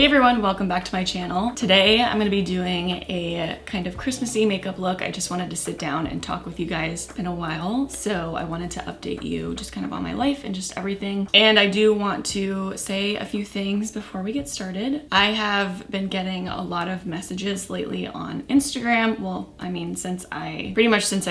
Hey everyone, welcome back to my channel. Today I'm going to be doing a kind of Christmassy makeup look. I just wanted to sit down and talk with you guys. It's been a while, so I wanted to update you just kind of on my life and just everything. And I do want to say a few things before we get started. I have been getting a lot of messages lately on Instagram. Well, I mean, since I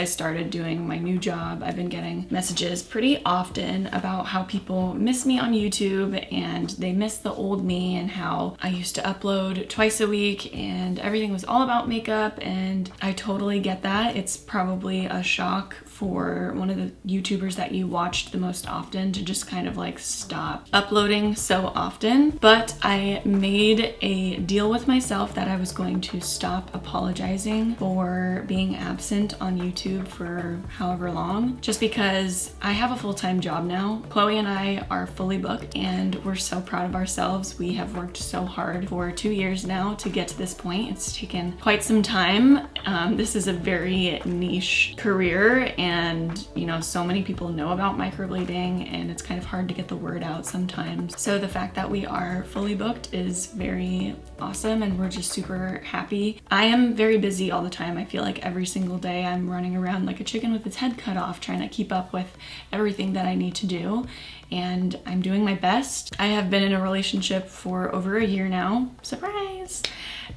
started doing my new job, I've been getting messages pretty often about how people miss me on YouTube and they miss the old me and how I used to upload twice a week and everything was all about makeup, and I totally get that. It's probably a shock for one of the YouTubers that you watched the most often to just kind of like stop uploading so often. But I made a deal with myself that I was going to stop apologizing for being absent on YouTube for however long, just because I have a full-time job now. Chloe and I are fully booked and we're so proud of ourselves. We have worked so hard for 2 years now to get to this point. It's taken quite some time. This is a very niche career, and you know, so many people know about microblading and it's kind of hard to get the word out sometimes. So the fact that we are fully booked is very awesome and we're just super happy. I am very busy all the time. I feel like every single day I'm running around like a chicken with its head cut off trying to keep up with everything that I need to do, and I'm doing my best. I have been in a relationship for over a year now, surprise!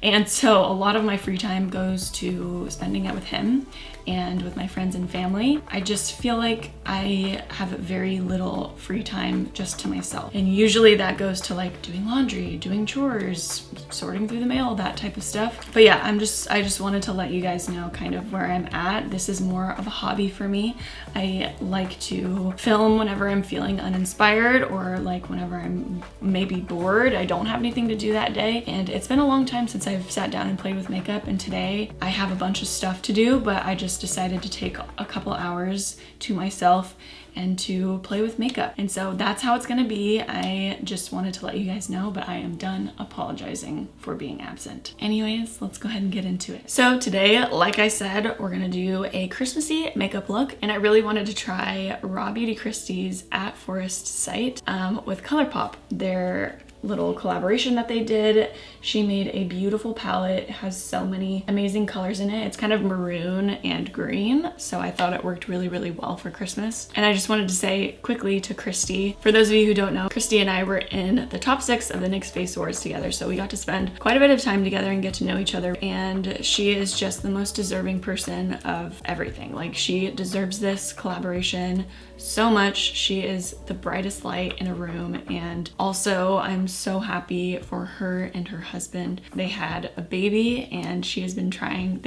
And so a lot of my free time goes to spending it with him and with my friends and family. I just feel like I have very little free time just to myself. And usually that goes to like doing laundry, doing chores, sorting through the mail, that type of stuff. But yeah, I just wanted to let you guys know kind of where I'm at. This is more of a hobby for me. I like to film whenever I'm feeling uninspired or like whenever I'm maybe bored. I don't have anything to do that day. And it's been a long time since I've sat down and played with makeup, and today I have a bunch of stuff to do, but I just decided to take a couple hours to myself and to play with makeup. And so that's how it's gonna be. I just wanted to let you guys know, but I am done apologizing for being absent. Anyways, let's go ahead and get into it. So today, like I said, we're gonna do a Christmassy makeup look, and I really wanted to try RawBeautyKristi's At Forest site with Colourpop. Their little collaboration that they did. She made a beautiful palette. It has so many amazing colors in it. It's kind of maroon and green, so I thought it worked really, really well for Christmas. And I just wanted to say quickly to Kristi, for those of you who don't know, Kristi and I were in the top 6 of the NYX Face Awards together, so we got to spend quite a bit of time together and get to know each other, and she is just the most deserving person of everything. Like, she deserves this collaboration so much. She is the brightest light in a room, and also I'm so happy for her and her husband. They had a baby and they've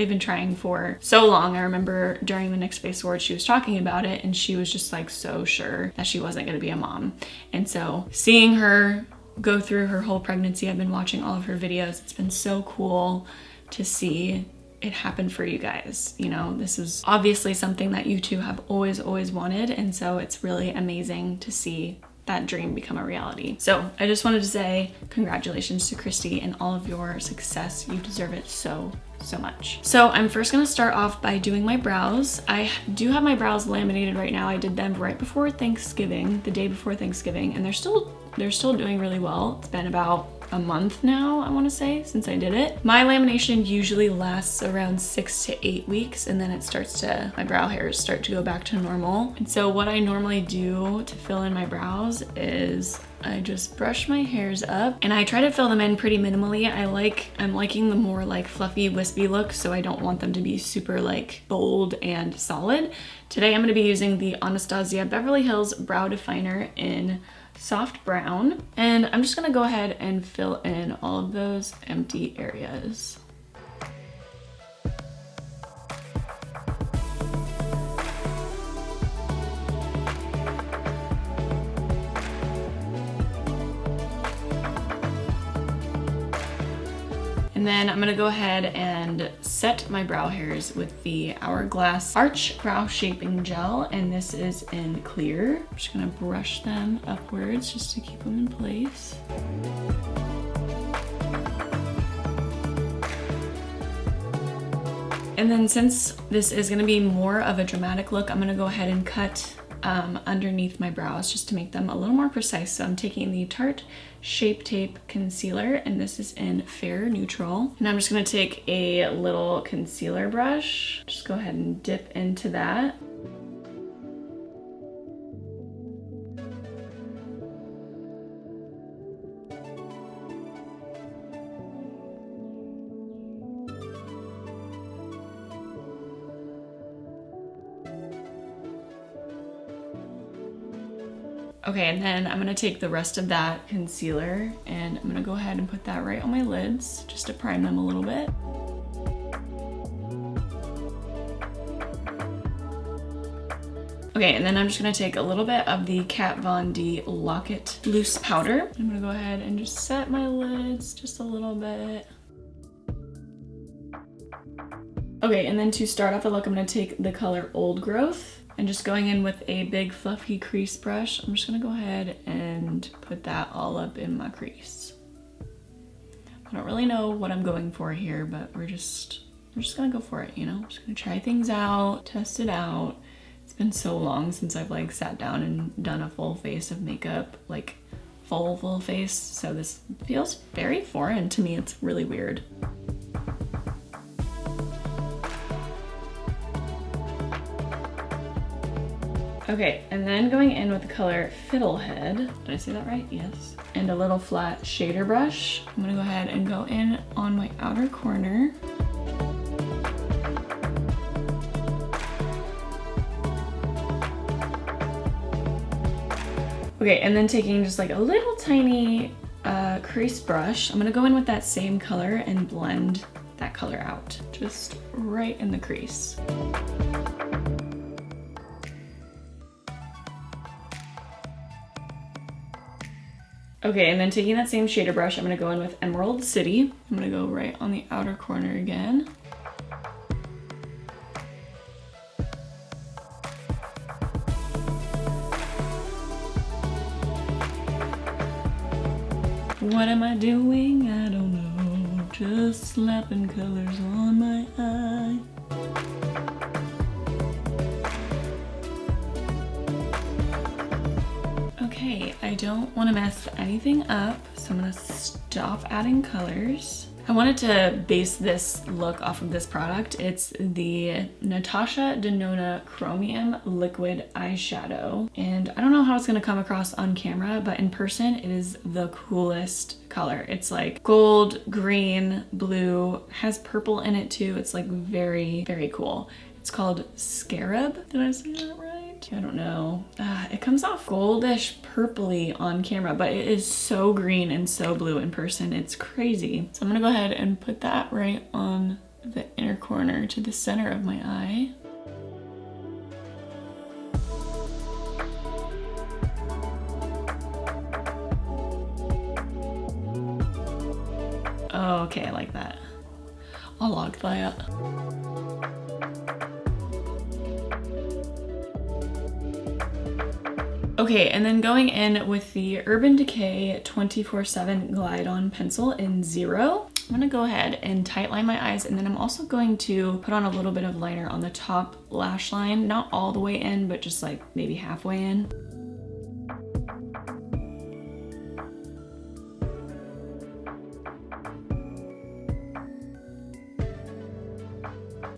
been trying for so long. I remember during the NYX Face Awards she was talking about it and she was just like so sure that she wasn't going to be a mom. And so seeing her go through her whole pregnancy, I've been watching all of her videos. It's been so cool to see it happened for you guys. You know, this is obviously something that you two have always wanted, and so it's really amazing to see that dream become a reality. So I just wanted to say congratulations to Kristi and all of your success. You deserve it so much. So I'm first gonna start off by doing my brows. I do have my brows laminated right now. I did them right before Thanksgiving, the day before Thanksgiving, and they're still doing really well. It's been about a month now, I want to say, since I did it. My lamination usually lasts around 6 to 8 weeks, and then my brow hairs start to go back to normal. And so what I normally do to fill in my brows is I just brush my hairs up and I try to fill them in pretty minimally. I'm liking the more like fluffy, wispy look, so I don't want them to be super like bold and solid. Today I'm going to be using the Anastasia Beverly Hills Brow Definer in soft brown, and I'm just gonna go ahead and fill in all of those empty areas. And then I'm gonna go ahead and set my brow hairs with the Hourglass Arch Brow Shaping Gel, and this is in clear. I'm just gonna brush them upwards just to keep them in place. And then since this is gonna be more of a dramatic look, I'm gonna go ahead and cut underneath my brows just to make them a little more precise. So I'm taking the Tarte Shape Tape Concealer, and this is in Fair Neutral. And I'm just gonna take a little concealer brush, just go ahead and dip into that. Okay, and then I'm gonna take the rest of that concealer and I'm gonna go ahead and put that right on my lids just to prime them a little bit. Okay, and then I'm just gonna take a little bit of the Kat Von D Lock-It Loose Powder. I'm gonna go ahead and just set my lids just a little bit. Okay, and then to start off the look, I'm gonna take the color Old Growth. And just going in with a big fluffy crease brush, I'm just gonna go ahead and put that all up in my crease. I don't really know what I'm going for here, but we're just gonna go for it, you know? Just gonna try things out, test it out. It's been so long since I've like sat down and done a full face of makeup, like full face. So this feels very foreign to me. It's really weird. Okay, and then going in with the color Fiddlehead. Did I say that right? Yes. And a little flat shader brush. I'm gonna go ahead and go in on my outer corner. Okay, and then taking just like a little tiny crease brush, I'm gonna go in with that same color and blend that color out, just right in the crease. Okay, and then taking that same shader brush, I'm gonna go in with Emerald City. I'm gonna go right on the outer corner again. What am I doing? I don't know. Just slapping colors on my eye. Okay, I don't want to mess anything up, so I'm gonna stop adding colors. I wanted to base this look off of this product. It's the Natasha Denona Chromium Liquid Eyeshadow. And I don't know how it's gonna come across on camera, but in person, it is the coolest color. It's like gold, green, blue, has purple in it too. It's like very, very cool. It's called Scarab. Did I say that right? I don't know. It comes off goldish purpley on camera, but it is so green and so blue in person. It's crazy. So I'm gonna go ahead and put that right on the inner corner to the center of my eye. Oh, okay, I like that. I like that. Okay, and then going in with the Urban Decay 24/7 Glide On Pencil in 0. I'm gonna go ahead and tightline my eyes, and then I'm also going to put on a little bit of liner on the top lash line. Not all the way in, but just like maybe halfway in.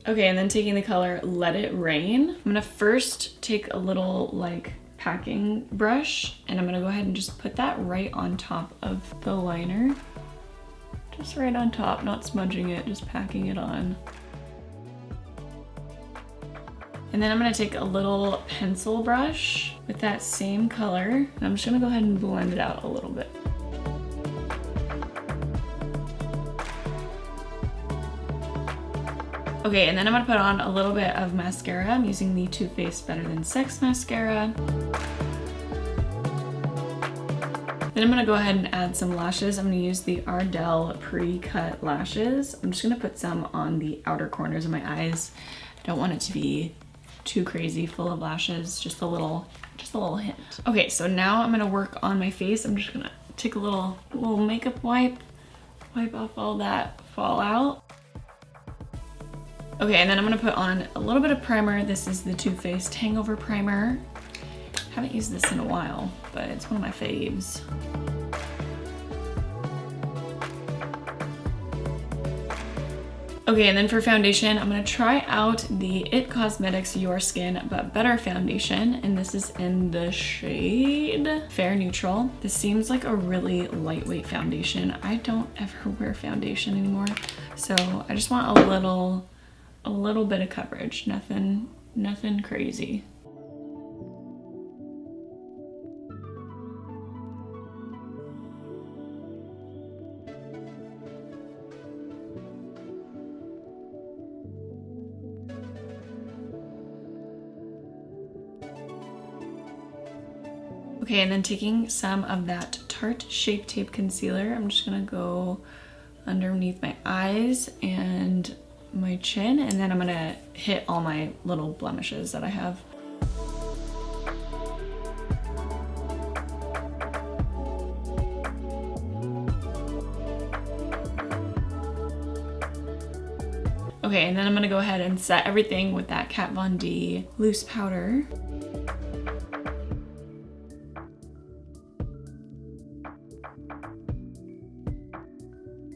Okay, and then taking the color Let It Rain. I'm gonna first take a little like packing brush, and I'm gonna go ahead and just put that right on top of the liner. Just right on top, not smudging it, just packing it on. And then I'm gonna take a little pencil brush with that same color, and I'm just gonna go ahead and blend it out a little bit. Okay, and then I'm gonna put on a little bit of mascara. I'm using the Too Faced Better Than Sex mascara. Then I'm gonna go ahead and add some lashes. I'm gonna use the Ardell Precut lashes. I'm just gonna put some on the outer corners of my eyes. I don't want it to be too crazy full of lashes, just a little hint. Okay, so now I'm gonna work on my face. I'm just gonna take a little makeup wipe off all that fallout. Okay, and then I'm gonna put on a little bit of primer. This is the Too Faced Hangover primer. Haven't used this in a while, but it's one of my faves. Okay, and then for foundation, I'm gonna try out the IT Cosmetics Your Skin But Better foundation, and this is in the shade Fair Neutral. This seems like a really lightweight foundation. I don't ever wear foundation anymore, so I just want a little bit of coverage, nothing crazy. Okay, and then taking some of that Tarte Shape Tape Concealer, I'm just gonna go underneath my eyes and my chin, and then I'm gonna hit all my little blemishes that I have. Okay, and then I'm gonna go ahead and set everything with that Kat Von D loose powder.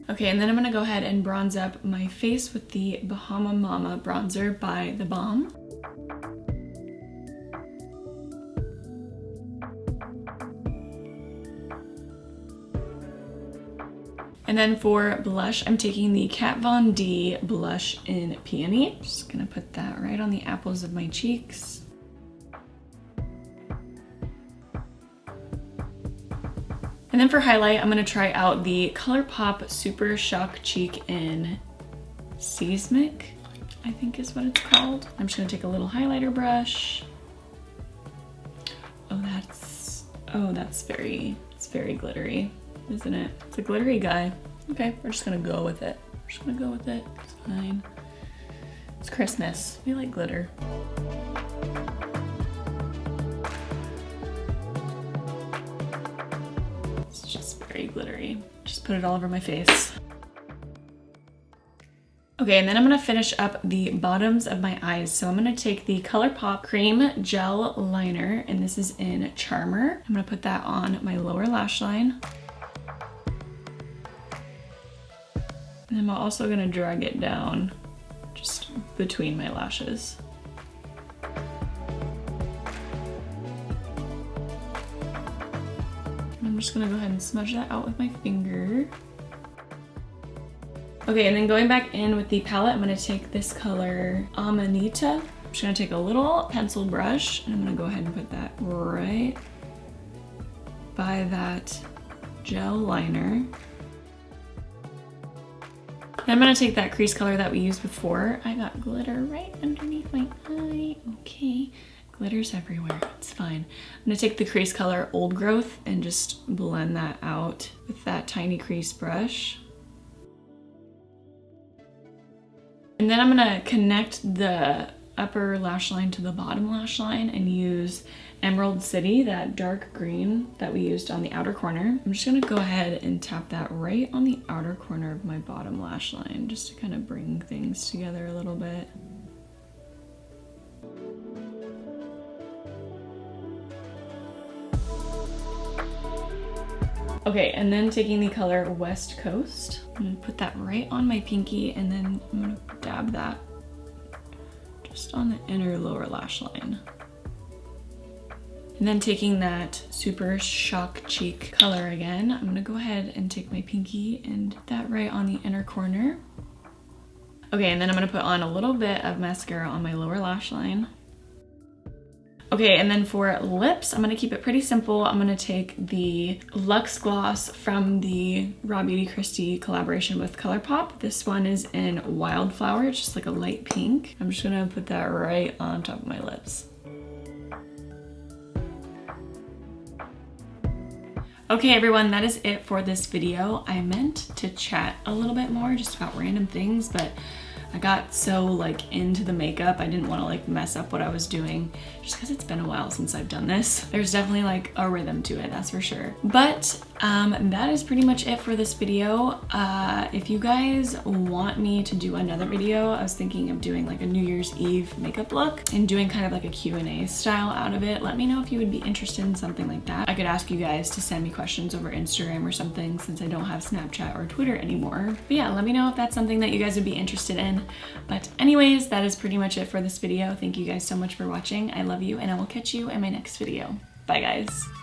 Okay, and then I'm gonna go ahead and bronze up my face with the Bahama Mama bronzer by TheBalm. And then for blush, I'm taking the Kat Von D blush in Peony. Just gonna put that right on the apples of my cheeks. And then for highlight, I'm gonna try out the Colourpop Super Shock Cheek in Seismic, I think is what it's called. I'm just gonna take a little highlighter brush. It's very glittery, isn't it? It's a glittery guy. Okay, we're just gonna go with it. It's fine. It's Christmas, we like glitter. Very glittery. Just put it all over my face. Okay, and then I'm gonna finish up the bottoms of my eyes. So I'm gonna take the Colourpop Cream Gel Liner, and this is in Charmer. I'm gonna put that on my lower lash line. And I'm also gonna drag it down just between my lashes. I'm just gonna go ahead and smudge that out with my finger. Okay, and then going back in with the palette, I'm gonna take this color Amanita. I'm just gonna take a little pencil brush and I'm gonna go ahead and put that right by that gel liner. Then I'm gonna take that crease color that we used before. I got glitter right underneath my eye. Okay. Glitter's everywhere, it's fine. I'm gonna take the crease color Old Growth and just blend that out with that tiny crease brush. And then I'm gonna connect the upper lash line to the bottom lash line and use Emerald City, that dark green that we used on the outer corner. I'm just gonna go ahead and tap that right on the outer corner of my bottom lash line just to kind of bring things together a little bit. Okay, and then taking the color West Coast, I'm gonna put that right on my pinky, and then I'm gonna dab that just on the inner lower lash line. And then taking that Super Shock Cheek color again, I'm gonna go ahead and take my pinky and put that right on the inner corner. Okay, and then I'm gonna put on a little bit of mascara on my lower lash line. Okay, and then for lips, I'm gonna keep it pretty simple. I'm gonna take the Luxe Gloss from the RawBeautyKristi collaboration with Colourpop. This one is in Wildflower, it's just like a light pink. I'm just gonna put that right on top of my lips. Okay everyone, that is it for this video. I meant to chat a little bit more just about random things, but I got so like into the makeup, I didn't want to like mess up what I was doing just because it's been a while since I've done this. There's definitely like a rhythm to it, that's for sure. But that is pretty much it for this video. If you guys want me to do another video, I was thinking of doing like a New Year's Eve makeup look and doing kind of like a Q&A style out of it. Let me know if you would be interested in something like that. I could ask you guys to send me questions over Instagram or something since I don't have Snapchat or Twitter anymore. But yeah, let me know if that's something that you guys would be interested in. But anyways, that is pretty much it for this video. Thank you guys so much for watching. I love you, and I will catch you in my next video. Bye guys.